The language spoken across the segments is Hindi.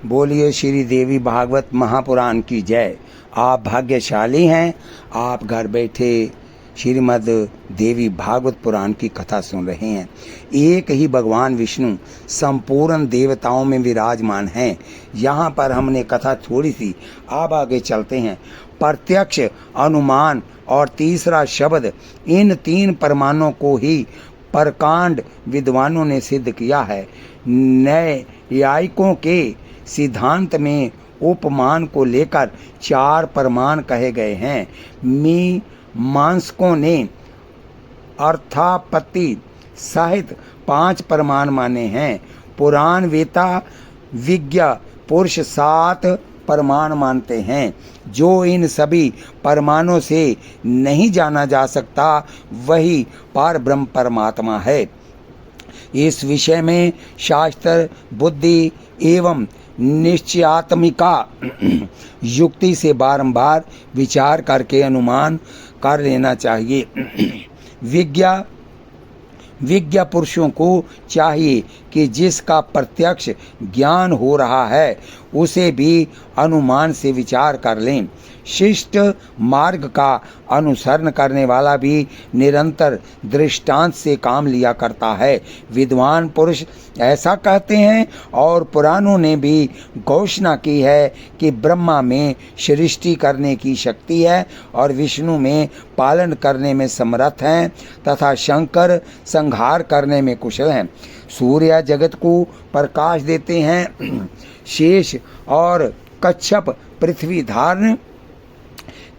बोलिए श्री देवी भागवत महापुराण की जय। आप भाग्यशाली हैं, आप घर बैठे श्रीमद् देवी भागवत पुराण की कथा सुन रहे हैं। एक ही भगवान विष्णु संपूर्ण देवताओं में विराजमान हैं। यहाँ पर हमने कथा छोड़ी थी, अब आगे चलते हैं। प्रत्यक्ष, अनुमान और तीसरा शब्द, इन तीन प्रमाणों को ही परकांड विद्वानों ने सिद्ध किया है। न्यायिकों के सिद्धांत में उपमान को लेकर 4 प्रमाण कहे गए हैं। मीमांसकों ने अर्थापत्ति सहित 5 प्रमाण माने हैं। पुराण वेता विज्ञ पुरुष 7 प्रमाण मानते हैं। जो इन सभी प्रमाणों से नहीं जाना जा सकता वही पार ब्रह्म परमात्मा है। इस विषय में शास्त्र बुद्धि एवं निश्चयात्मिका युक्ति से बारंबार विचार करके अनुमान कर लेना चाहिए। विज्ञ पुरुषों को चाहिए कि जिसका प्रत्यक्ष ज्ञान हो रहा है उसे भी अनुमान से विचार कर लें। शिष्ट मार्ग का अनुसरण करने वाला भी निरंतर दृष्टांत से काम लिया करता है। विद्वान पुरुष ऐसा कहते हैं और पुराणों ने भी घोषणा की है कि ब्रह्मा में सृष्टि करने की शक्ति है और विष्णु में पालन करने में समर्थ हैं तथा शंकर संहार करने में कुशल हैं। सूर्य जगत को प्रकाश देते हैं। शेष और कच्छप पृथ्वी धारण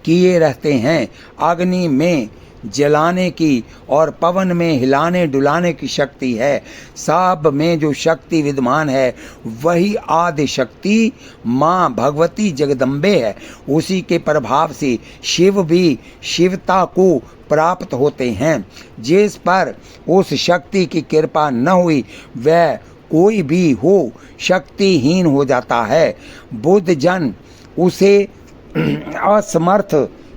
किए रहते हैं। अग्नि में जलाने की और पवन में हिलाने डुलाने की शक्ति है। सब में जो शक्ति विद्यमान है वही आदि शक्ति माँ भगवती जगदम्बे है। उसी के प्रभाव से शिव भी शिवता को प्राप्त होते हैं। जिस पर उस शक्ति की कृपा न हुई वह कोई भी हो शक्तिहीन हो जाता है। बुद्ध जन उसे असमर्थ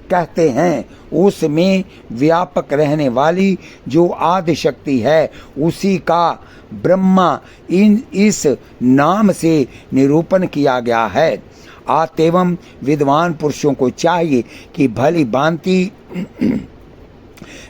कहते हैं। उसमें व्यापक रहने वाली जो आदि शक्ति है उसी का ब्रह्मा इस नाम से निरूपण किया गया है। अतएव विद्वान पुरुषों को चाहिए कि भली भांति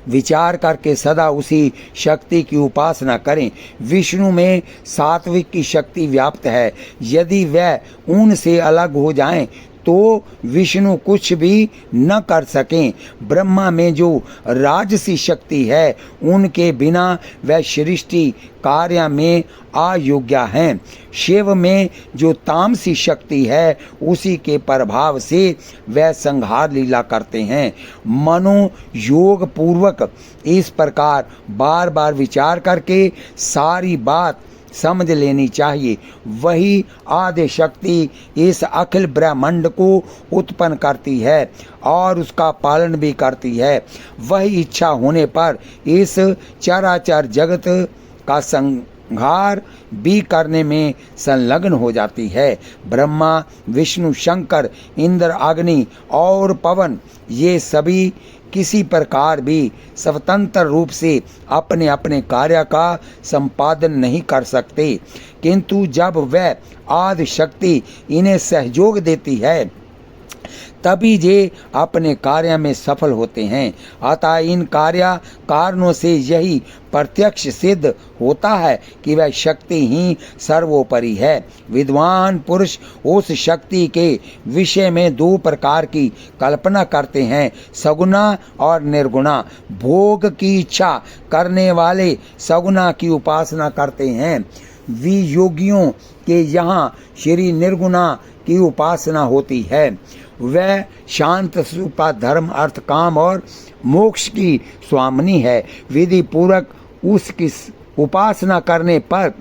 विचार करके सदा उसी शक्ति की उपासना करें। विष्णु में सात्विक की शक्ति व्याप्त है। यदि वह उनसे अलग हो जाएं तो विष्णु कुछ भी न कर सकें। ब्रह्मा में जो राजसी शक्ति है उनके बिना वह सृष्टि कार्य में अयोग्य हैं। शिव में जो तामसी शक्ति है उसी के प्रभाव से वह संहार लीला करते हैं। मनो योग पूर्वक इस प्रकार बार बार विचार करके सारी बात समझ लेनी चाहिए। वही आदि शक्ति इस अखिल ब्रह्मांड को उत्पन्न करती है और उसका पालन भी करती है। वही इच्छा होने पर इस चराचर जगत का संहार भी करने में संलग्न हो जाती है। ब्रह्मा विष्णु शंकर इंद्र अग्नि और पवन ये सभी किसी प्रकार भी स्वतंत्र रूप से अपने अपने कार्य का संपादन नहीं कर सकते, किंतु जब वह आदि शक्ति इन्हें सहयोग देती है तभी ये अपने कार्य में सफल होते हैं। अतः इन कार्य कारणों से यही प्रत्यक्ष सिद्ध होता है कि वह शक्ति ही सर्वोपरि है। विद्वान पुरुष उस शक्ति के विषय में 2 प्रकार की कल्पना करते हैं, सगुना और निर्गुणा। भोग की इच्छा करने वाले सगुना की उपासना करते हैं। वियोगियों के यहाँ श्री निर्गुणा की उपासना होती है। वह शांत स्वरूपा धर्म अर्थ काम और मोक्ष की स्वामिनी है। विधि पूर्वक उसकी उपासना करने पर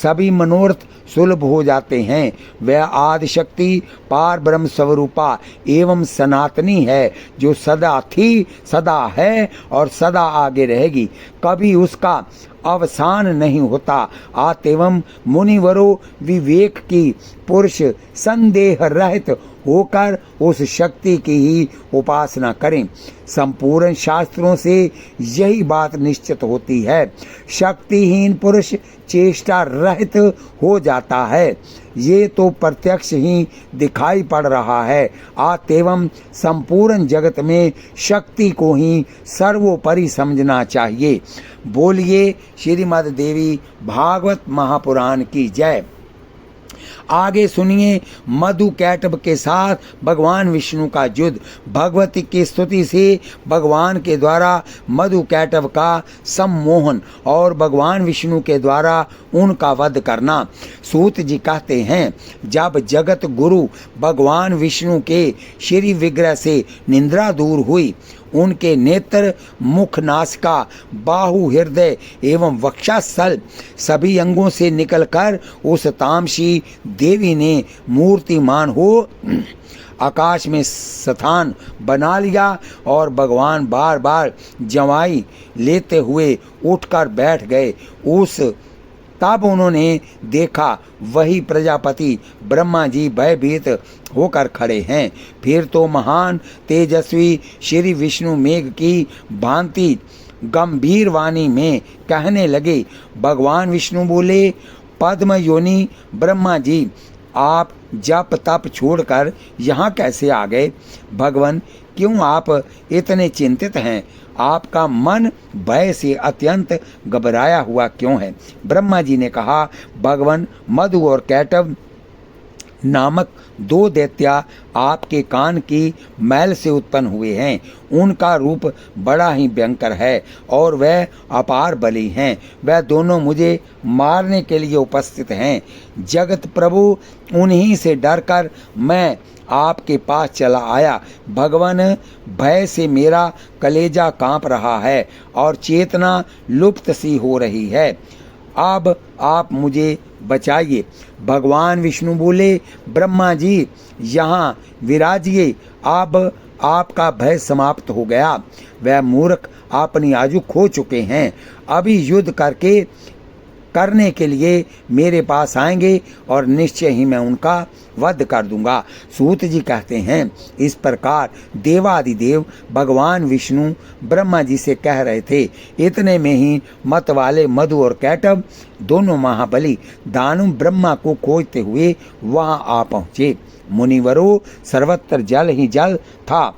सभी मनोरथ सुलभ हो जाते हैं। वह आदि शक्ति पार ब्रह्म स्वरूपा एवं सनातनी है जो सदा थी, सदा है और सदा आगे रहेगी। कभी उसका अवसान नहीं होता। अतएव मुनिवरों विवेक की पुरुष संदेह रहित होकर उस शक्ति की ही उपासना करें। संपूर्ण शास्त्रों से यही बात निश्चित होती है। शक्तिहीन पुरुष चेष्टा रहित हो जाता है। ये तो प्रत्यक्ष ही दिखाई पड़ रहा है। अतएव संपूर्ण जगत में शक्ति को ही सर्वोपरि समझना चाहिए। बोलिए श्रीमद् देवी भागवत महापुराण की जय। आगे सुनिए मधु कैटभ के साथ भगवान विष्णु का युद्ध। भगवती की स्तुति से भगवान के द्वारा मधु कैटभ का सम्मोहन और भगवान विष्णु के द्वारा उनका वध करना। सूत जी कहते हैं, जब जगत गुरु भगवान विष्णु के श्री विग्रह से निंद्रा दूर हुई, उनके नेत्र, मुख, नासिका, बाहु, हृदय एवं वक्षस्थल सभी अंगों से निकलकर उस तामसी देवी ने मूर्तिमान हो आकाश में स्थान बना लिया और भगवान बार बार जवाई लेते हुए उठकर बैठ गए। तब उन्होंने देखा वही प्रजापति ब्रह्मा जी भयभीत होकर खड़े हैं। फिर तो महान तेजस्वी श्री विष्णु मेघ की भांति गंभीर वाणी में कहने लगे। भगवान विष्णु बोले, पद्म योनि ब्रह्मा जी, आप जप तप छोड़कर यहाँ कैसे आ गए? भगवान, क्यों आप इतने चिंतित हैं? आपका मन भय से अत्यंत घबराया हुआ क्यों है? ब्रह्मा जी ने कहा, भगवान, मधु और कैटभ नामक दो दैत्या आपके कान की मैल से उत्पन्न हुए हैं। उनका रूप बड़ा ही भयंकर है और वह अपार बली हैं। वह दोनों मुझे मारने के लिए उपस्थित हैं। जगत प्रभु, उन्हीं से डरकर मैं आपके पास चला आया। भगवान, भय से मेरा कलेजा कांप रहा है और चेतना लुप्त सी हो रही है। अब आप मुझे बचाइए। भगवान विष्णु बोले, ब्रह्मा जी, यहाँ विराजिए। अब आपका भय समाप्त हो गया। वह मूर्ख अपनी आयु खो चुके हैं। अभी युद्ध करने के लिए मेरे पास आएंगे और निश्चय ही मैं उनका वध कर दूंगा। सूत जी कहते हैं, इस प्रकार देवादिदेव भगवान विष्णु ब्रह्मा जी से कह रहे थे। इतने में ही मत वाले मधु और कैटभ दोनों महाबली दानव ब्रह्मा को खोजते हुए वहां आ पहुंचे। मुनिवरों, सर्वत्र जल ही जल था।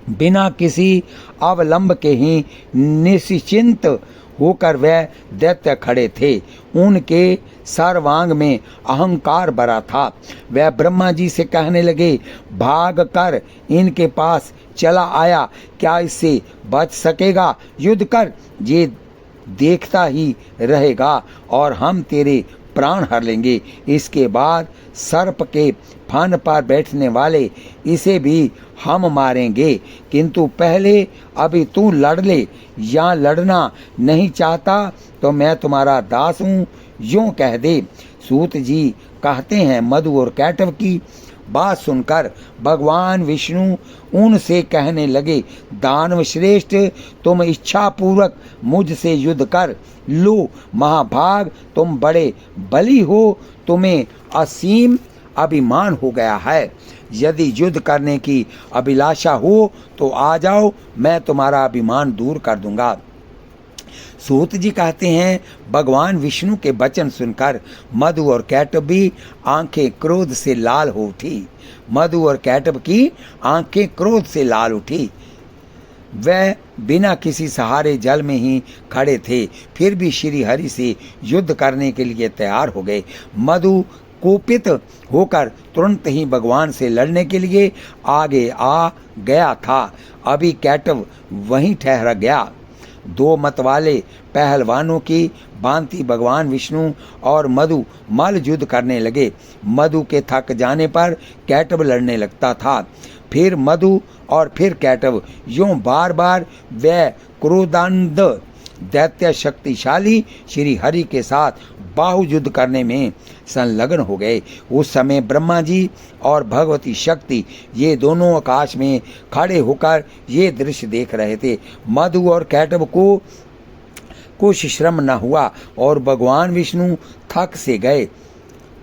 बिना किसी अवलंब के ही निश्चिंत होकर वह दैत्य खड़े थे। उनके सर्वांग में अहंकार भरा था। वह ब्रह्मा जी से कहने लगे, भाग कर इनके पास चला आया, क्या इससे बच सकेगा? युद्ध कर, ये देखता ही रहेगा और हम तेरे प्राण हर लेंगे। इसके बाद सर्प के फन पर बैठने वाले इसे भी हम मारेंगे, किंतु पहले अभी तू लड़ ले। या लड़ना नहीं चाहता तो मैं तुम्हारा दास हूँ, यूं कह दे। सूत जी कहते हैं, मधु और कैटभ की बात सुनकर भगवान विष्णु उनसे कहने लगे, दानव श्रेष्ठ, तुम इच्छा पूर्वक मुझसे युद्ध कर लो। महाभाग, तुम बड़े बली हो, तुम्हें असीम अभिमान हो गया है। यदि युद्ध करने की अभिलाषा हो तो आ जाओ, मैं तुम्हारा अभिमान दूर कर दूंगा। सूत जी कहते हैं, भगवान विष्णु के वचन सुनकर मधु और कैटभ भी आंखें क्रोध से लाल हो उठी। मधु और कैटभ की आंखें क्रोध से लाल उठी। वह बिना किसी सहारे जल में ही खड़े थे, फिर भी श्री हरि से युद्ध करने के लिए तैयार हो गए। मधु कुपित होकर तुरंत ही भगवान से लड़ने के लिए आगे आ गया था। अभी कैटभ वहीं ठहर गया। दो मत वाले पहलवानों की भांति भगवान विष्णु और मधु मल युद्ध करने लगे। मधु के थक जाने पर कैटभ लड़ने लगता था, फिर मधु और फिर कैटभ, यूं बार बार वह क्रोधान्ध दैत्य शक्तिशाली श्री हरि के साथ बाहु युद्ध करने में संलग्न हो गए। उस समय ब्रह्मा जी और भगवती शक्ति ये दोनों आकाश में खड़े होकर ये दृश्य देख रहे थे। मधु और कैटभ को कुछ श्रम न हुआ और भगवान विष्णु थक से गए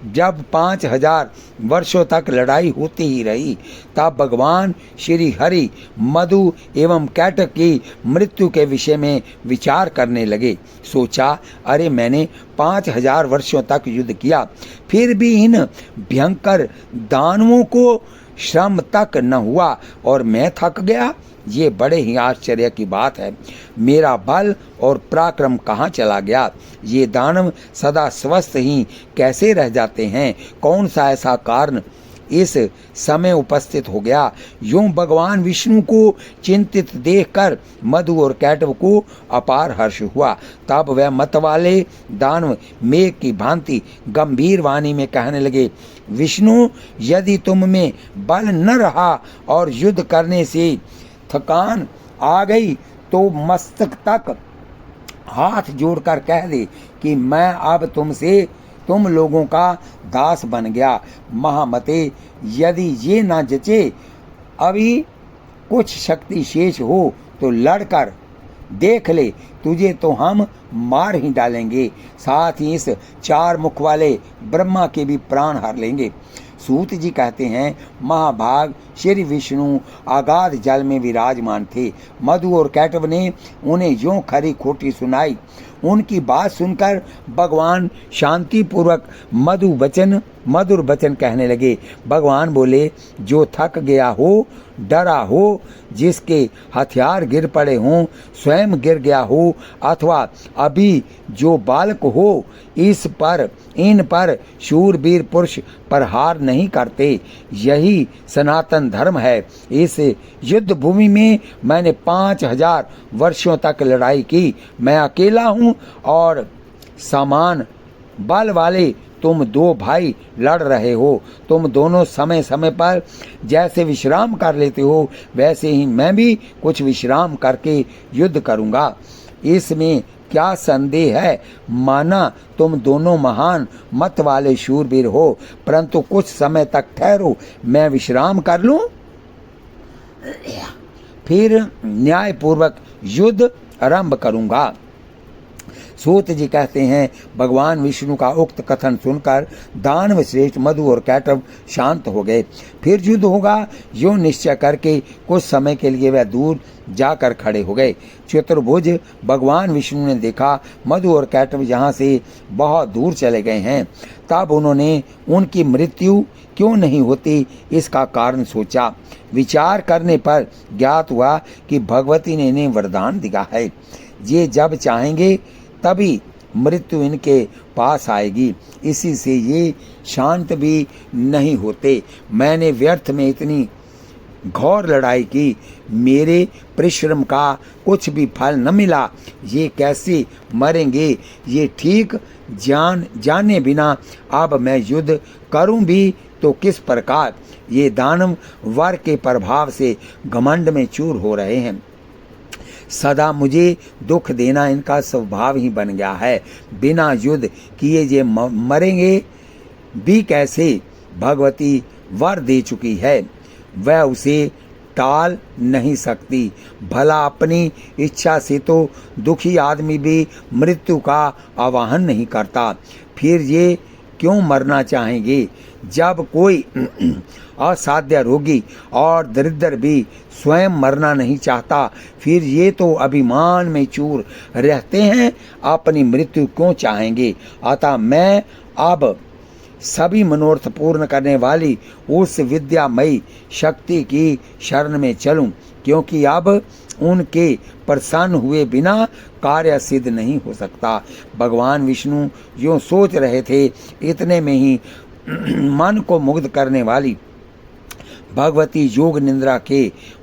जब 5000 वर्षों तक लड़ाई होती ही रही, तब भगवान श्री हरि मधु एवं कैटक की मृत्यु के विषय में विचार करने लगे। सोचा, अरे मैंने 5000 वर्षों तक युद्ध किया, फिर भी इन भयंकर दानवों को श्रम तक न हुआ और मैं थक गया। ये बड़े ही आश्चर्य की बात है। मेरा बल और पराक्रम कहाँ चला गया? ये दानव सदा स्वस्थ ही कैसे रह जाते हैं? कौन सा ऐसा कारण इस समय उपस्थित हो गया? यूं भगवान विष्णु को चिंतित देखकर मधु और कैटव को अपार हर्ष हुआ। तब वह मतवाले दानव मेघ की भांति गंभीर वाणी में कहने लगे, विष्णु, यदि तुम में बल न रहा और युद्ध करने से थकान आ गई तो मस्तक तक हाथ जोड़कर कह दे कि मैं अब तुम लोगों का दास बन गया। महामते, यदि ये ना जचे, अभी कुछ शक्ति शेष हो तो लड़कर देख ले, तुझे तो हम मार ही डालेंगे, साथ ही इस 4 मुख वाले ब्रह्मा के भी प्राण हर लेंगे। सूत जी कहते हैं, महाभाग श्री विष्णु अगाध जल में विराजमान थे। मधु और कैटव ने उन्हें यूं खरी खोटी सुनाई। उनकी बात सुनकर भगवान शांति पूर्वक मधुर वचन कहने लगे। भगवान बोले, जो थक गया हो, डरा हो, जिसके हथियार गिर पड़े हों, स्वयं गिर गया हो, अथवा अभी जो बालक हो, इन पर शूरवीर पुरुष प्रहार नहीं करते। यही सनातन धर्म है। इस युद्ध भूमि में मैंने 5000 वर्षों तक लड़ाई की। मैं अकेला हूँ और समान बल वाले तुम 2 भाई लड़ रहे हो। तुम दोनों समय समय पर जैसे विश्राम कर लेते हो, वैसे ही मैं भी कुछ विश्राम करके युद्ध करूँगा। इसमें क्या संदेह है? माना तुम दोनों महान मत वाले शूरवीर हो, परंतु कुछ समय तक ठहरो, मैं विश्राम कर लूं, फिर न्यायपूर्वक युद्ध आरंभ करूंगा। सूत जी कहते हैं, भगवान विष्णु का उक्त कथन सुनकर दानव श्रेष्ठ मधु और कैटव शांत हो गए। फिर युद्ध होगा यूं निश्चय करके कुछ समय के लिए वह दूर जाकर खड़े हो गए। चतुर्भुज भगवान विष्णु ने देखा मधु और कैटव यहाँ से बहुत दूर चले गए हैं। तब उन्होंने उनकी मृत्यु क्यों नहीं होती इसका कारण सोचा। विचार करने पर ज्ञात हुआ कि भगवती ने इन्हें वरदान दिया है, ये जब चाहेंगे तभी मृत्यु इनके पास आएगी। इसी से ये शांत भी नहीं होते। मैंने व्यर्थ में इतनी घोर लड़ाई की, मेरे परिश्रम का कुछ भी फल न मिला। ये कैसे मरेंगे ये ठीक जाने बिना अब मैं युद्ध करूं भी तो किस प्रकार? ये दानव वर के प्रभाव से घमंड में चूर हो रहे हैं। सदा मुझे दुख देना इनका स्वभाव ही बन गया है। बिना युद्ध किए ये मरेंगे भी कैसे? भगवती वर दे चुकी है, वह उसे टाल नहीं सकती। भला अपनी इच्छा से तो दुखी आदमी भी मृत्यु का आवाहन नहीं करता, फिर ये क्यों मरना चाहेंगे? जब कोई असाध्य रोगी और दरिद्र भी स्वयं मरना नहीं चाहता, फिर ये तो अभिमान में चूर रहते हैं, अपनी मृत्यु क्यों चाहेंगे? अतः मैं अब सभी मनोरथ पूर्ण करने वाली उस विद्यामयी शक्ति की शरण में चलूं, क्योंकि अब उनके प्रसन्न हुए बिना कार्य सिद्ध नहीं हो सकता। भगवान विष्णु यूं सोच रहे थे, इतने में ही मन को मुग्ध करने वाली भगवती योग निद्रा के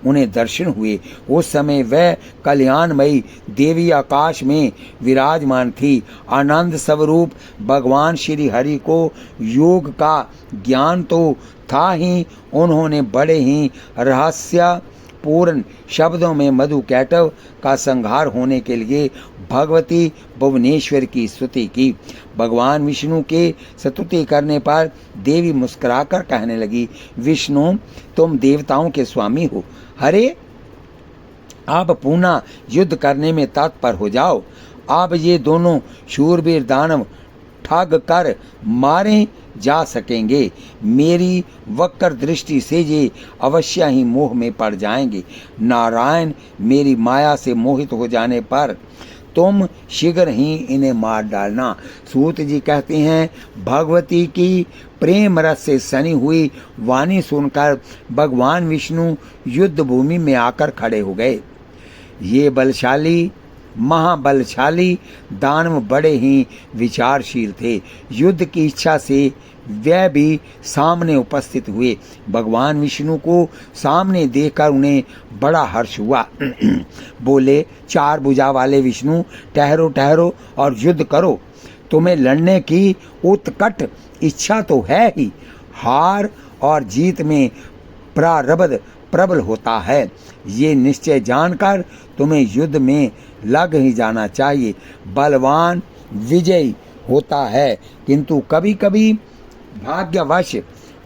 उन्हें दर्शन हुए। उस समय वह कल्याणमयी देवी आकाश में विराजमान थी। आनंद स्वरूप भगवान श्री हरि को योग का ज्ञान तो था ही, उन्होंने बड़े ही रहस्यपूर्ण शब्दों में मधु कैटव का संहार होने के लिए भगवती भुवनेश्वर की स्तुति की। भगवान विष्णु के स्तुति करने पर देवी मुस्कुराकर कहने लगी, विष्णु तुम देवताओं के स्वामी हो, अरे अब पुनः युद्ध करने में तत्पर हो जाओ। अब ये दोनों शूरवीर दानव ठग कर मारे जा सकेंगे। मेरी वक्र दृष्टि से ये अवश्य ही मोह में पड़ जाएंगे। नारायण, मेरी माया से मोहित हो जाने पर तुम शीघ्र ही इन्हें मार डालना। सूत जी कहते हैं, भगवती की प्रेम रस से सनी हुई वाणी सुनकर भगवान विष्णु युद्ध भूमि में आकर खड़े हो गए। ये बलशाली महाबलशाली दानव बड़े ही विचारशील थे। युद्ध की इच्छा से वह भी सामने उपस्थित हुए। भगवान विष्णु को सामने देखकर उन्हें बड़ा हर्ष हुआ। बोले, चार भुजा वाले विष्णु, ठहरो ठहरो और युद्ध करो। तुम्हें लड़ने की उत्कट इच्छा तो है ही। हार और जीत में प्रारब्ध प्रबल होता है, ये निश्चय जानकर तुम्हें युद्ध में लग ही जाना चाहिए। बलवान विजयी होता है, किंतु कभी कभी भाग्यवश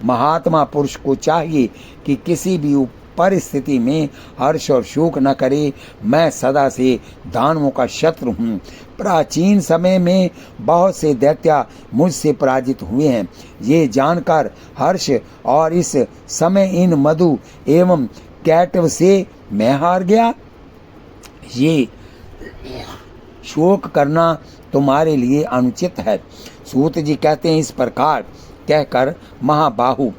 महात्मा पुरुष को चाहिए कि किसी भी परिस्थिति में हर्ष और शोक न करे। मैं सदा से दानवों का शत्रु हूँ। प्राचीन समय में बहुत से दैत्य मुझसे पराजित हुए हैं, ये जानकर हर्ष, और इस समय इन मधु एवं कैटव से मैं हार गया। ये शोक करना तुम्हारे लिए अनुचित है। सूत जी कहते हैं, इस प्रकार कहकर महाबाहु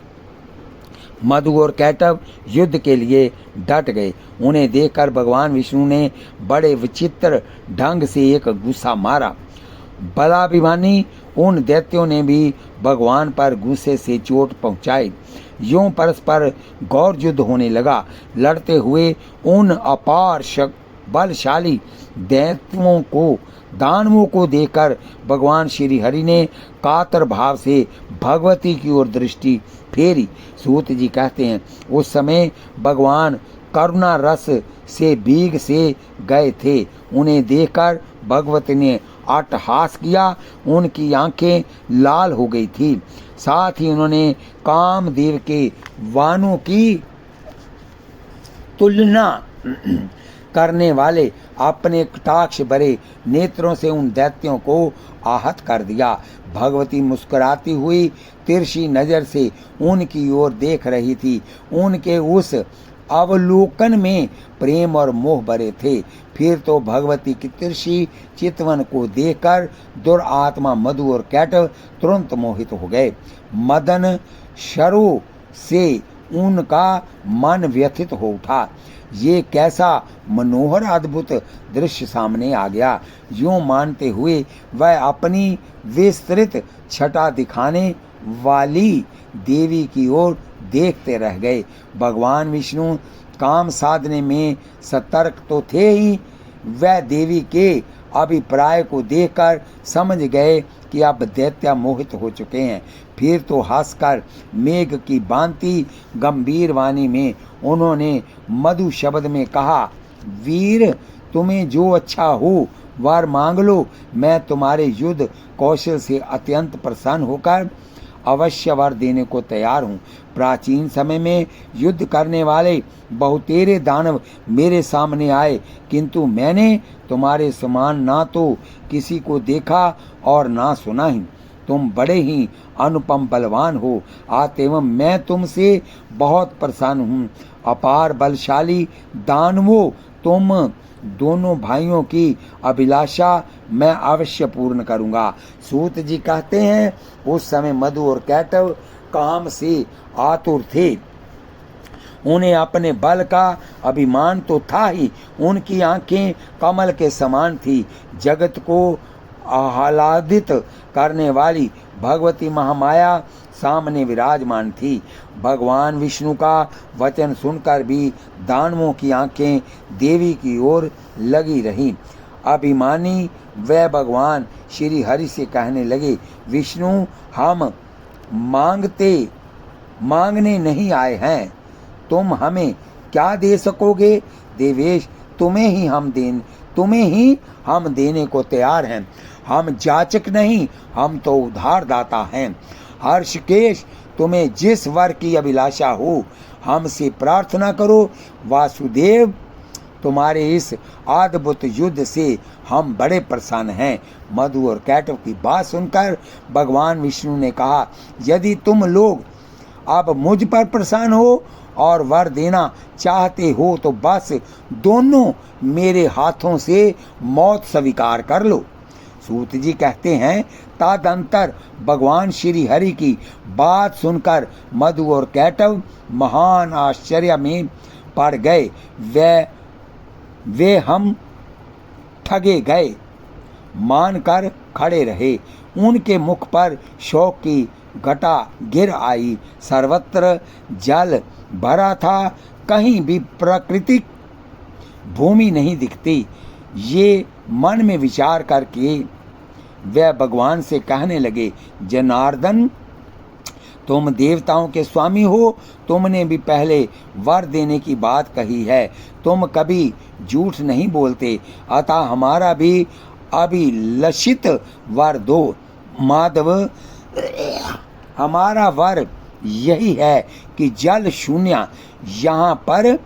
मधु और कैटव युद्ध के लिए डट गए। उन्हें देखकर भगवान विष्णु ने बड़े विचित्र ढंग से एक गुस्सा मारा। बलाभिमानी उन दैत्यों ने भी भगवान पर गुस्से से चोट पहुंचाई। यूं परस्पर गौर युद्ध होने लगा। लड़ते हुए उन अपार बलशाली दानवों को देखकर भगवान श्री हरि ने कातर भाव से भगवती की ओर दृष्टि फेरी। सूत जी कहते हैं, उस समय भगवान करुणा रस से भीग से गए थे। उन्हें देखकर भगवती ने अट्टहास किया। उनकी आंखें लाल हो गई थी। साथ ही उन्होंने कामदेव के वानों की तुलना करने वाले अपने कटाक्ष भरे नेत्रों से उन दैत्यों को आहत कर दिया। भगवती मुस्कुराती हुई तिरछी नजर से उनकी ओर देख रही थी। उनके उस अवलोकन में प्रेम और मोह भरे थे। फिर तो भगवती की तिरछी चितवन को देखकर दुरात्मा मधु और कैटव तुरंत मोहित हो गए। मदन शरों से उनका मन व्यथित हो उठा। ये कैसा मनोहर अद्भुत दृश्य सामने आ गया। यूं मानते हुए वह अपनी विस्तृत छटा दिखाने वाली देवी की ओर देखते रह गए। भगवान विष्णु काम साधने में सतर्क तो थे ही, वह देवी के अभिप्राय को देखकर समझ गए कि अब दैत्य मोहित हो चुके हैं। फिर तो हंसकर मेघ की भांति गंभीर वाणी में उन्होंने मधु शब्द में कहा, वीर, तुम्हें जो अच्छा हो वर मांग लो। मैं तुम्हारे युद्ध कौशल से अत्यंत प्रसन्न होकर अवश्य वर देने को तैयार हूँ। प्राचीन समय में युद्ध करने वाले बहुतेरे दानव मेरे सामने आए, किंतु मैंने तुम्हारे समान ना तो किसी को देखा और ना सुना ही। तुम बड़े ही अनुपम बलवान हो, अतएव मैं तुमसे बहुत प्रसन्न हूँ। अपार बलशाली दानवों, तुम दोनों भाइयों की अभिलाषा मैं अवश्य पूर्ण करूँगा। सूत जी कहते हैं, उस समय मधु और कैटव काम से आतुर थे। उन्हें अपने बल का अभिमान तो था ही, उनकी आंखें कमल के समान थी। जगत को आह्लादित करने वाली भगवती महामाया सामने विराजमान थी। भगवान विष्णु का वचन सुनकर भी दानवों की आंखें देवी की ओर लगी रहीं। अभिमानी वह भगवान श्री हरि से कहने लगे, विष्णु, हम मांगने नहीं आए हैं, तुम हमें क्या दे सकोगे? देवेश, तुम्हें ही हम देने को तैयार हैं। हम जाचक नहीं, हम तो उधारदाता हैं। हर्षकेश, तुम्हें जिस वर की अभिलाषा हो हमसे प्रार्थना करो। वासुदेव, तुम्हारे इस अद्भुत युद्ध से हम बड़े प्रसन्न हैं। मधु और कैटव की बात सुनकर भगवान विष्णु ने कहा, यदि तुम लोग अब मुझ पर प्रसन्न हो और वर देना चाहते हो तो बस दोनों मेरे हाथों से मौत स्वीकार कर लो। सूत जी कहते हैं, तदंतर भगवान श्री हरि की बात सुनकर मधु और कैटव महान आश्चर्य में पड़ गए। वे हम ठगे गए मानकर खड़े रहे। उनके मुख पर शोक की घटा गिर आई। सर्वत्र जल भरा था, कहीं भी प्राकृतिक भूमि नहीं दिखती। ये मन में विचार करके वह भगवान से कहने लगे, जनार्दन, तुम देवताओं के स्वामी हो, तुमने भी पहले वर देने की बात कही है, तुम कभी झूठ नहीं बोलते, अतः हमारा भी अभिलषित वर दो। माधव, हमारा वर यही है कि जल शून्य यहाँ पर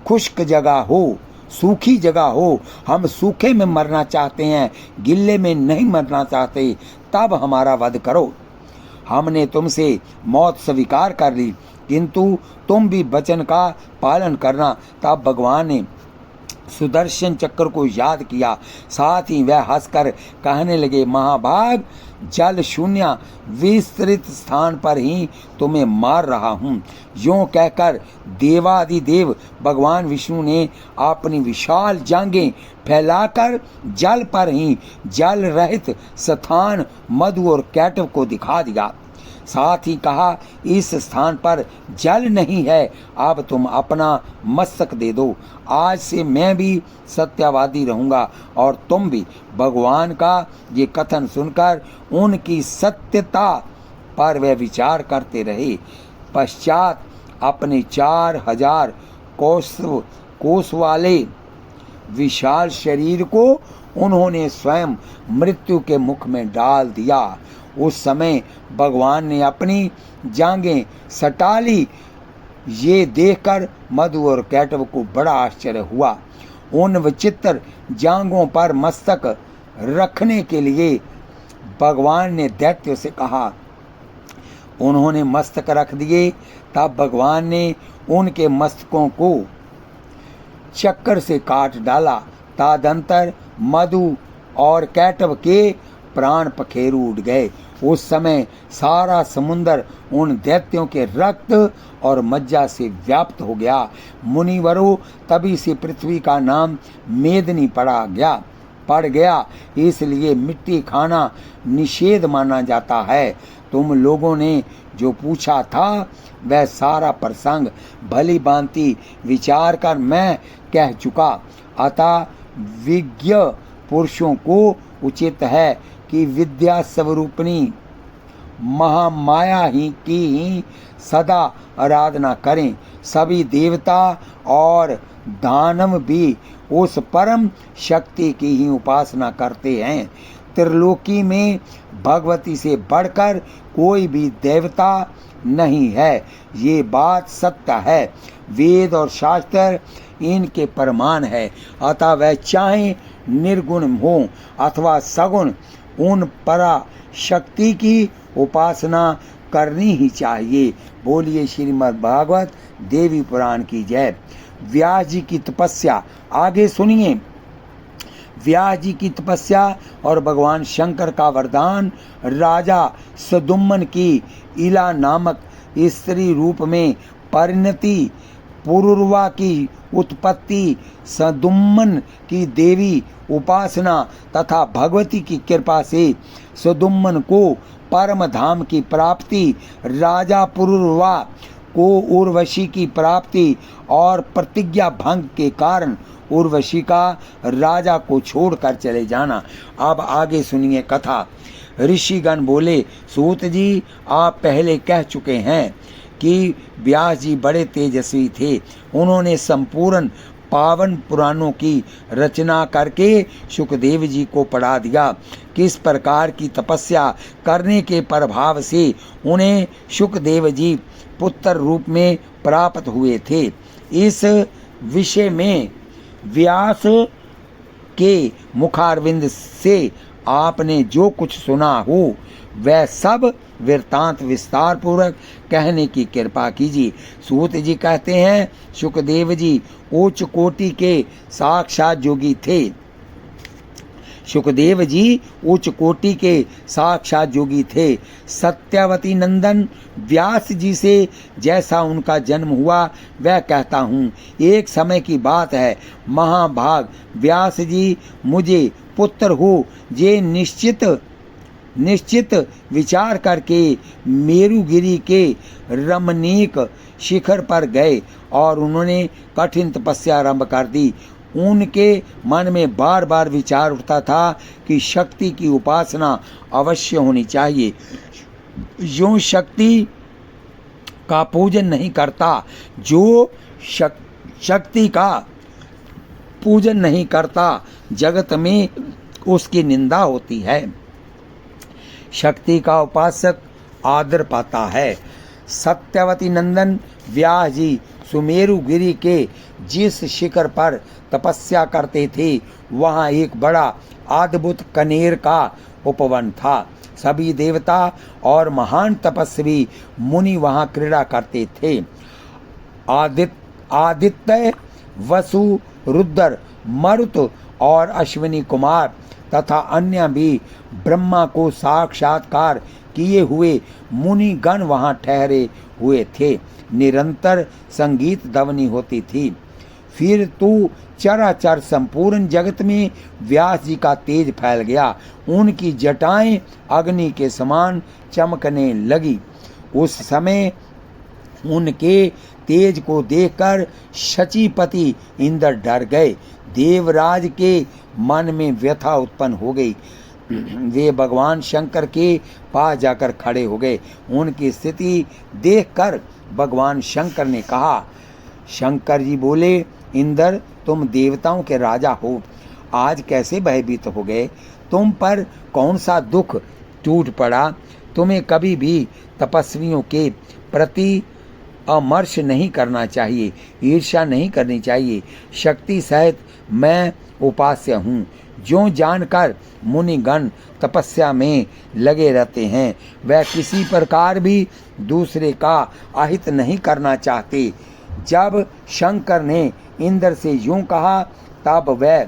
खुश्क जगह हो, सूखी जगह हो। हम सूखे में मरना चाहते हैं, गिल्ले में नहीं मरना चाहते। तब हमारा वध करो। हमने तुमसे मौत स्वीकार कर ली, किंतु तुम भी वचन का पालन करना। तब भगवान ने सुदर्शन चक्र को याद किया। साथ ही वह हंसकर कहने लगे, महाभाग, जल शून्य विस्तृत स्थान पर ही तुम्हें मार रहा हूँ। यूं कहकर देवादिदेव भगवान विष्णु ने अपनी विशाल जांघें फैलाकर जल पर ही जल रहित स्थान मधु और कैटव को दिखा दिया। साथ ही कहा, इस स्थान पर जल नहीं है, अब तुम अपना मस्तक दे दो। आज से मैं भी सत्यवादी रहूँगा और तुम भी। भगवान का ये कथन सुनकर उनकी सत्यता पर वे विचार करते रहे। पश्चात अपने 4000 कोस वाले विशाल शरीर को उन्होंने स्वयं मृत्यु के मुख में डाल दिया। उस समय भगवान ने अपनी जांघें सटा ली। ये देखकर मधु और कैटव को बड़ा आश्चर्य हुआ। उन विचित्र जांघों पर मस्तक रखने के लिए भगवान ने दैत्य से कहा। उन्होंने मस्तक रख दिए। तब भगवान ने उनके मस्तकों को चक्कर से काट डाला। तदंतर मधु और कैटव के प्राण पखेरु उड़ गए। उस समय सारा समुद्र उन दैत्यों के रक्त और मज्जा से व्याप्त हो गया। मुनिवरों, तभी से पृथ्वी का नाम मेदनी पड़ गया। इसलिए मिट्टी खाना निषेध माना जाता है। तुम लोगों ने जो पूछा था वह सारा प्रसंग भली भांति विचार कर मैं कह चुका। अतः विज्ञ पुरुषों को उचित है कि विद्या स्वरूपिणी महामाया ही की सदा आराधना करें। सभी देवता और दानव भी उस परम शक्ति की ही उपासना करते हैं। त्रिलोकी में भगवती से बढ़कर कोई भी देवता नहीं है, ये बात सत्य है। वेद और शास्त्र इनके प्रमाण है। अतः वह चाहे निर्गुण हो अथवा सगुण, उन परा शक्ति की उपासना करनी ही चाहिए। बोलिए श्रीमद् भागवत देवी पुराण की जय। व्यास जी की तपस्या आगे सुनिए। व्यास जी की तपस्या और भगवान शंकर का वरदान। राजा सदुम्मन की इला नामक स्त्री रूप में परिणति, पुरुरवा की उत्पत्ति, सदुम्मन की देवी उपासना तथा भगवती की कृपा से सदुम्मन को परम धाम की प्राप्ति, राजा पुरुरवा को उर्वशी की प्राप्ति और प्रतिज्ञा भंग के कारण उर्वशी का राजा को छोड़कर चले जाना। अब आगे सुनिए कथा। ऋषिगण बोले, सूत जी, आप पहले कह चुके हैं कि व्यास जी बड़े तेजस्वी थे। उन्होंने संपूर्ण पावन पुराणों की रचना करके सुखदेव जी को पढ़ा दिया। किस प्रकार की तपस्या करने के प्रभाव से उन्हें सुखदेव जी पुत्र रूप में प्राप्त हुए थे, इस विषय में व्यास के मुखारविंद से आपने जो कुछ सुना हो वह सब वृत्तांत विस्तार पूर्वक कहने की कृपा कीजिए। सूत जी कहते हैं, सुखदेव जी उच्च कोटि के साक्षात योगी थे। सुखदेव जी उच्च कोटि के साक्षात योगी थे। सत्यवती नंदन व्यास जी से जैसा उनका जन्म हुआ वह कहता हूँ। एक समय की बात है, महाभाग व्यास जी मुझे पुत्र हो जे निश्चित विचार करके मेरुगिरी के रमणीक शिखर पर गए और उन्होंने कठिन तपस्या आरंभ कर दी। उनके मन में बार बार विचार उठता था कि शक्ति की उपासना अवश्य होनी चाहिए। जो शक्ति का पूजन नहीं करता, जो शक्ति का पूजन नहीं करता, जगत में उसकी निंदा होती है। शक्ति का उपासक आदर पाता है। सत्यवती नंदन व्यास जी सुमेरु गिरी के जिस शिखर पर तपस्या करते थे वहाँ एक बड़ा अद्भुत कनेर का उपवन था। सभी देवता और महान तपस्वी मुनि वहाँ क्रीड़ा करते थे। आदित्य, वसु, रुद्र, मरुत और अश्विनी कुमार तथा अन्य भी ब्रह्मा को साक्षात्कार किए हुए मुनि गण वहाँ ठहरे हुए थे। निरंतर संगीत ध्वनि होती थी। फिर तो चराचर संपूर्ण जगत में व्यास जी का तेज फैल गया। उनकी जटाएं अग्नि के समान चमकने लगी। उस समय उनके तेज को देखकर शचीपति इंद्र डर गए। देवराज के मन में व्यथा उत्पन्न हो गई। वे भगवान शंकर के पास जाकर खड़े हो गए। उनकी स्थिति देखकर भगवान शंकर ने कहा, शंकर जी बोले, इंद्र तुम देवताओं के राजा हो, आज कैसे भयभीत हो गए? तुम पर कौन सा दुख टूट पड़ा? तुम्हें कभी भी तपस्वियों के प्रति अमर्ष नहीं करना चाहिए, ईर्ष्या नहीं करनी चाहिए। शक्ति सहित मैं उपास्य हूँ। जो जानकर मुनिगण तपस्या में लगे रहते हैं वह किसी प्रकार भी दूसरे का अहित नहीं करना चाहते। जब शंकर ने इंद्र से यूं कहा तब वह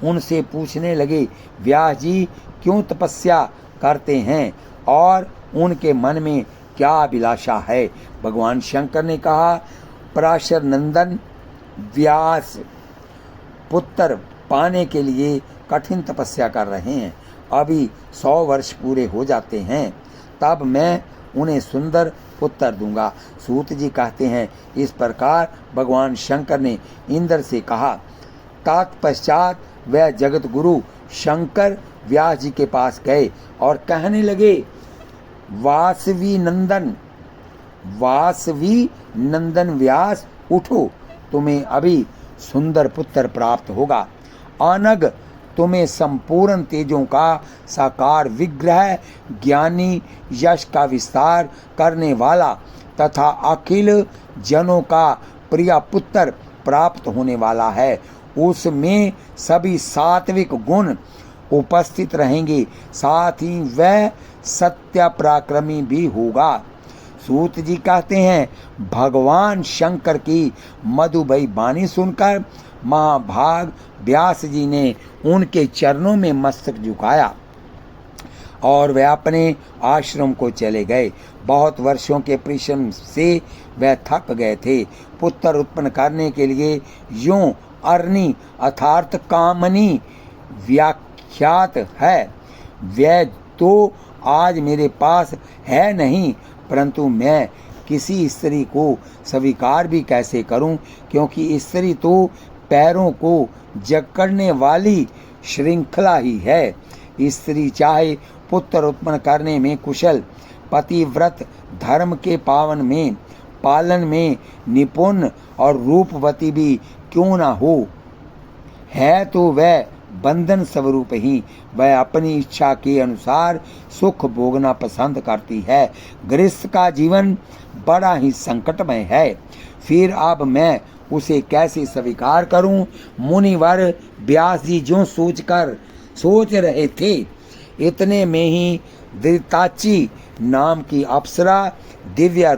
उनसे पूछने लगे, व्यास जी क्यों तपस्या करते हैं और उनके मन में क्या अभिलाषा है? भगवान शंकर ने कहा, पराशर नंदन व्यास पुत्र पाने के लिए कठिन तपस्या कर रहे हैं। अभी 100 वर्ष पूरे हो जाते हैं, तब मैं उन्हें सुंदर पुत्र दूंगा। सूत जी कहते हैं, इस प्रकार भगवान शंकर ने इंद्र से कहा। तत्पश्चात वह जगत गुरु शंकर व्यास जी के पास गए और कहने लगे, वासवी नंदन व्यास उठो, तुम्हें अभी सुंदर पुत्र प्राप्त होगा। अनग तुम्हें संपूर्ण तेजों का साकार विग्रह, ज्ञानी, यश का विस्तार करने वाला तथा अखिल जनों का प्रिय पुत्र प्राप्त होने वाला है। उसमें सभी सात्विक गुण उपस्थित रहेंगे, साथ ही वह सत्य पराक्रमी भी होगा। सूत जी कहते हैं, भगवान शंकर की मधुबई वाणी सुनकर महाभाग व्यास जी ने उनके चरणों में मस्तक झुकाया और वे अपने आश्रम को चले गए। बहुत वर्षों के परिश्रम से वह थक गए थे। पुत्र उत्पन्न करने के लिए यूं अरणी अर्थात कामनी व्याख्यात है। वह तो आज मेरे पास है नहीं, परंतु मैं किसी स्त्री को स्वीकार भी कैसे करूं, क्योंकि स्त्री तो पैरों को जकड़ने वाली श्रृंखला ही है। स्त्री चाहे पुत्र उत्पन्न करने में कुशल, पतिव्रत, धर्म के पालन में निपुण और रूपवती भी क्यों ना हो, है तो वह बंधन स्वरूप ही। वह अपनी इच्छा के अनुसार सुख भोगना पसंद करती है। गृहस्थ का जीवन बड़ा ही संकटमय है। फिर अब मैं उसे कैसे स्वीकार करूं। मुनिवर व्यास जी जो सोच रहे थे, इतने में ही धृताची नाम की अप्सरा दिव्या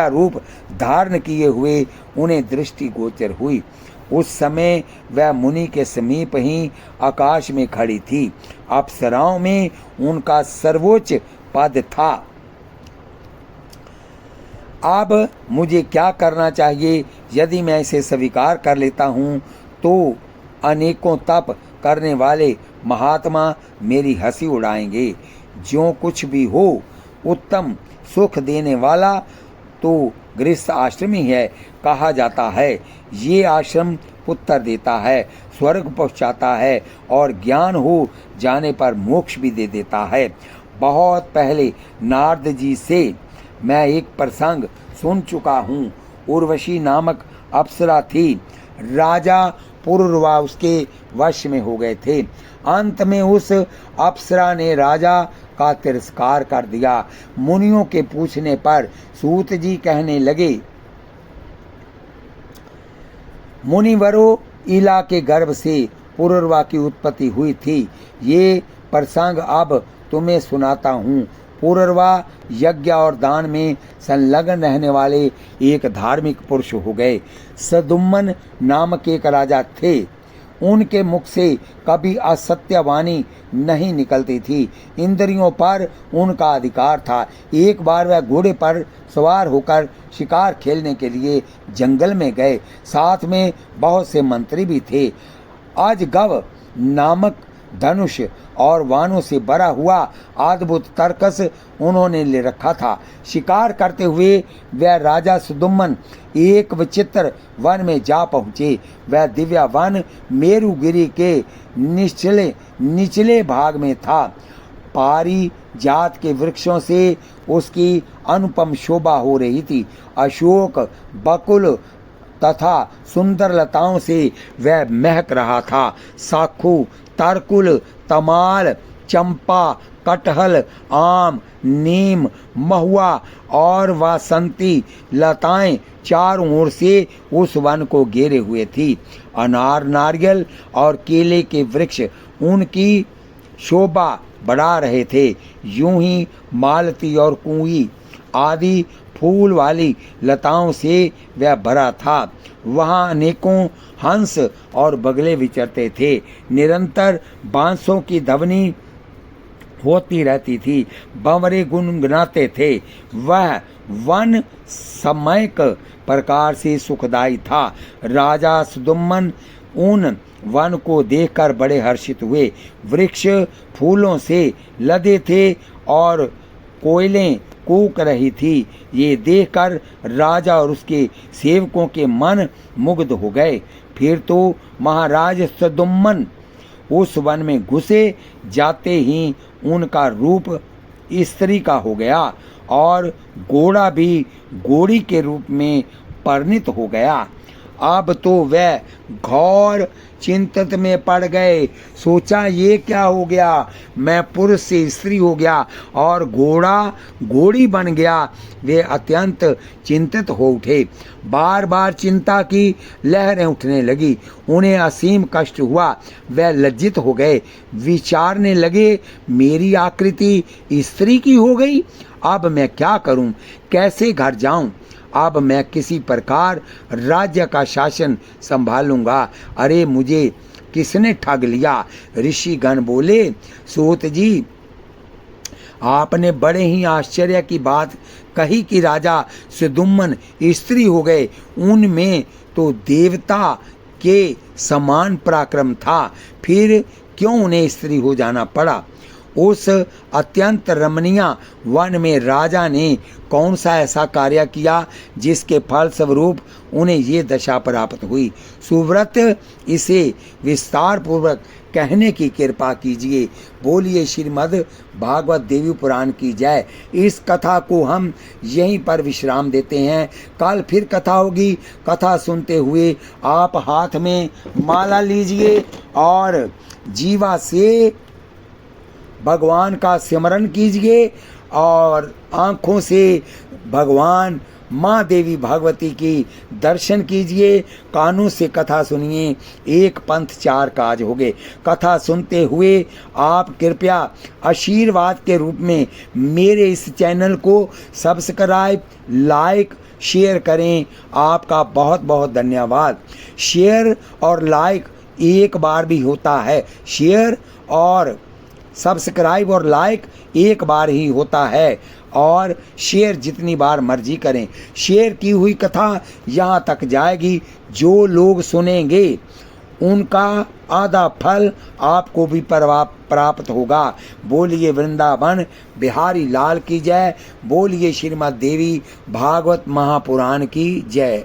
रूप धारण किए हुए उन्हें दृष्टि गोचर हुई। उस समय वह मुनि के समीप ही आकाश में खड़ी थी। अप्सराओं में उनका सर्वोच्च पद था। अब मुझे क्या करना चाहिए? यदि मैं इसे स्वीकार कर लेता हूँ तो अनेकों तप करने वाले महात्मा मेरी हंसी उड़ाएंगे। जो कुछ भी हो, उत्तम सुख देने वाला तो गृहस्थ आश्रम ही है कहा जाता है। ये आश्रम पुत्र देता है, स्वर्ग पहुँचाता है और ज्ञान हो जाने पर मोक्ष भी दे देता है। बहुत पहले नारद जी से मैं एक प्रसंग सुन चुका हूँ। उर्वशी नामक अप्सरा थी। राजा पुरुरवा उसके वश में हो गए थे। अंत में उस अप्सरा ने राजा का तिरस्कार कर दिया। मुनियों के पूछने पर सूत जी कहने लगे, मुनिवरों, इला के गर्भ से पुरुरवा की उत्पत्ति हुई थी। ये प्रसंग अब तुम्हें सुनाता हूँ। पुरुरवा यज्ञ और दान में संलग्न रहने वाले एक धार्मिक पुरुष हो गए। सदुम्मन नामक एक राजा थे। उनके मुख से कभी असत्यवाणी नहीं निकलती थी। इंद्रियों पर उनका अधिकार था। एक बार वह घोड़े पर सवार होकर शिकार खेलने के लिए जंगल में गए। साथ में बहुत से मंत्री भी थे। अजगव नामक धनुष और वानों से भरा हुआ अद्भुत तर्कस उन्होंने ले रखा था। शिकार करते हुए वह राजा सुदुम्मन एक विचित्र वन में जा पहुँचे। वह दिव्या वन मेरुगिरी के निचले भाग में था। पारी जात के वृक्षों से उसकी अनुपम शोभा हो रही थी। अशोक, बकुल तथा सुंदर लताओं से वह महक रहा था। साखू, तरकुल, तमाल, चंपा, कटहल, आम, नीम, महुआ और वासंती लताएं चारों ओर से उस वन को घेरे हुए थी। अनार, नारियल और केले के वृक्ष उनकी शोभा बढ़ा रहे थे। यूं ही मालती और कुई आदि फूल वाली लताओं से वह भरा था। वहाँ अनेकों हंस और बगले विचरते थे। निरंतर बांसों की ध्वनि होती रहती थी। बंवरे गुनगुनाते थे। वह वन समयक प्रकार से सुखदायी था। राजा सुदुम्मन उन वन को देखकर बड़े हर्षित हुए। वृक्ष फूलों से लदे थे और कोयलें कूक रही थी। ये देखकर राजा और उसके सेवकों के मन मुग्ध हो गए। फिर तो महाराज सुदुम्मन उस वन में घुसे। जाते ही उनका रूप स्त्री का हो गया और घोड़ा भी घोड़ी के रूप में परिणित हो गया। अब तो वह घोर चिंतित में पड़ गए। सोचा, ये क्या हो गया? मैं पुरुष से स्त्री हो गया और घोड़ा घोड़ी बन गया। वे अत्यंत चिंतित हो उठे। बार बार चिंता की लहरें उठने लगी। उन्हें असीम कष्ट हुआ। वह लज्जित हो गए। विचारने लगे, मेरी आकृति स्त्री की हो गई। अब मैं क्या करूं? कैसे घर जाऊं? अब मैं किसी प्रकार राज्य का शासन संभालूंगा। अरे, मुझे किसने ठग लिया? ऋषिगण बोले, सूत जी, आपने बड़े ही आश्चर्य की बात कही कि राजा सुदुम्मन स्त्री हो गए। उनमें तो देवता के समान पराक्रम था, फिर क्यों उन्हें स्त्री हो जाना पड़ा? उस अत्यंत रमणीय वन में राजा ने कौन सा ऐसा कार्य किया जिसके फल स्वरूप उन्हें ये दशा प्राप्त हुई? सुव्रत, इसे विस्तार पूर्वक कहने की कृपा कीजिए। बोलिए श्रीमद् भागवत देवी पुराण की जय। इस कथा को हम यहीं पर विश्राम देते हैं। कल फिर कथा होगी। कथा सुनते हुए आप हाथ में माला लीजिए और जीवा से भगवान का स्मरण कीजिए और आँखों से भगवान माँ देवी भगवती की दर्शन कीजिए, कानों से कथा सुनिए, एक पंथ चार काज हो गए। कथा सुनते हुए आप कृपया आशीर्वाद के रूप में मेरे इस चैनल को सब्सक्राइब, लाइक, शेयर करें। आपका बहुत बहुत धन्यवाद। शेयर और लाइक एक बार भी होता है, शेयर और सब्सक्राइब और लाइक एक बार ही होता है, और शेयर जितनी बार मर्जी करें। शेयर की हुई कथा यहाँ तक जाएगी, जो लोग सुनेंगे उनका आधा फल आपको भी प्राप्त होगा। बोलिए वृंदावन बिहारी लाल की जय। बोलिए श्रीमद् देवी भागवत महापुराण की जय।